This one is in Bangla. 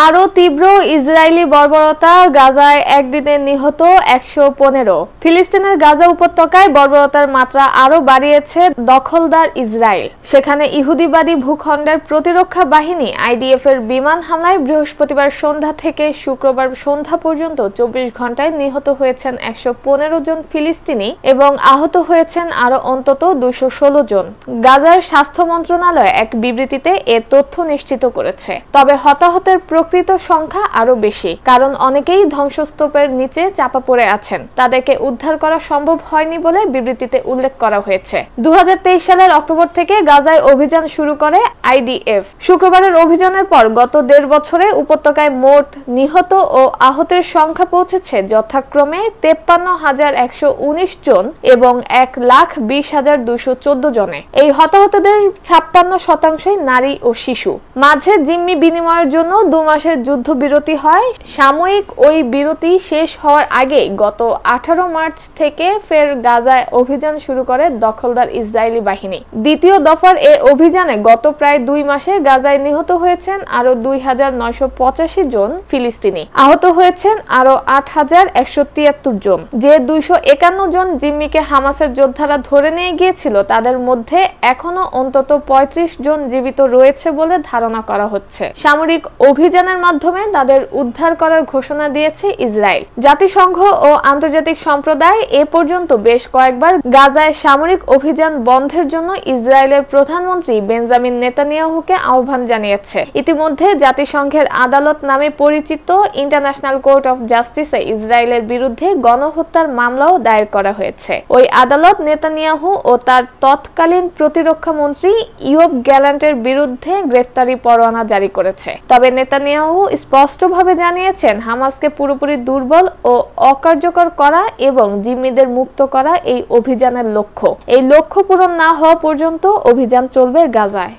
আরো তীব্র ইসরায়েলি বর্বরতা, গাজায় একদিনে নিহত ১১৫। ফিলিস্তিনের গাজা উপত্যকায় বর্বরতার মাত্রা আরো বাড়িয়েছে দখলদার ইসরায়েল। সেখানে ইহুদিবাদী ভূখণ্ডের প্রতিরক্ষা বাহিনী আইডিএফ এর বিমান হামলায় বৃহস্পতিবার সন্ধ্যা থেকে শুক্রবার সন্ধ্যা পর্যন্ত ২৪ ঘন্টায় নিহত হয়েছেন ১১৫ জন ফিলিস্তিনি এবং আহত হয়েছেন আরো অন্তত ২১৬ জন। গাজার স্বাস্থ্য মন্ত্রণালয় এক বিবৃতিতে এ তথ্য নিশ্চিত করেছে। তবে হতাহতের প্রকৃত সংখ্যা আরো বেশি, কারণ অনেকেই ধ্বংসস্তূপের নিচে চাপা পড়ে আছেন। তাদেরকে উদ্ধার করা সম্ভব হয়নি বলে বিবৃতিতে উল্লেখ করা হয়েছে। ২০২৩ সালের অক্টোবর থেকে গাজায় অভিযান শুরু করে আইডিএফ। শুক্রবারের অভিযানের পর গত ১.৫ বছরে উপত্যকায় মোট নিহত ও আহতের সংখ্যা পৌঁছেছে যথাক্রমে ৫৩,১১৯ জন এবং ১,২০,২১৪ জনে। এই হতাহতদের ৫৬% নারী ও শিশু। মাঝে জিম্মি বিনিময়ের জন্য ২ মাসের যুদ্ধবিরতি হয়। সাময়িক ওই বিরতি শেষ হওয়ার আগে গত ১৮ মার্চ থেকে ফের গাজায় অভিযান শুরু করে দখলদার ইসরায়েলি বাহিনী। দ্বিতীয় দফার এ অভিযানে গত প্রায় ২ মাসে গাজায় নিহত হয়েছেন আরো ২,৯৮৫ জন ফিলিস্তিনি। আহত হয়েছেন আরো ৮,১৭৩ জন। যে ২৫১ জন জিম্মিকে হামাসের যোদ্ধারা ধরে নিয়ে গিয়েছিল, তাদের মধ্যে এখনো অন্তত ৩৫ জন জীবিত রয়েছে বলে ধারণা করা হচ্ছে। সামরিক অভিযানের মাধ্যমে তাদের উদ্ধার করার ঘোষণা দিয়েছে ইসরায়েল। জাতিসংঘ ও আন্তর্জাতিক সম্প্রদায় এ পর্যন্ত বেশ কয়েকবার গাজায় সামরিক অভিযান বন্ধের জন্য ইসরায়েলের প্রধানমন্ত্রী বেঞ্জামিন নেতানিয়াহুকে আহ্বান জানিয়েছে। ইতিমধ্যে জাতিসংঘের আদালত নামে পরিচিত ইন্টারন্যাশনাল কোর্ট অফ জাস্টিসে ইসরায়েলের বিরুদ্ধে গণহত্যার মামলাও দায়ের করা হয়েছে। ওই আদালত নেতানিয়াহু ও তার তৎকালীন প্রতিরক্ষা মন্ত্রী ইয়োব গ্যালান্টের বিরুদ্ধে গ্রেফতারি পরোয়ানা জারি করেছে। তবে নেতানিয়াহু স্পষ্টভাবে জানিয়েছেন, হামাসকে পুরোপুরি দুর্বল ও অকার্যকর করা এবং জিম্মিদের মুক্ত করা এই অভিযানের লক্ষ্য। এই লক্ষ্য পূরণ না হওয়া পর্যন্ত অভিযান চলবে গাজায়।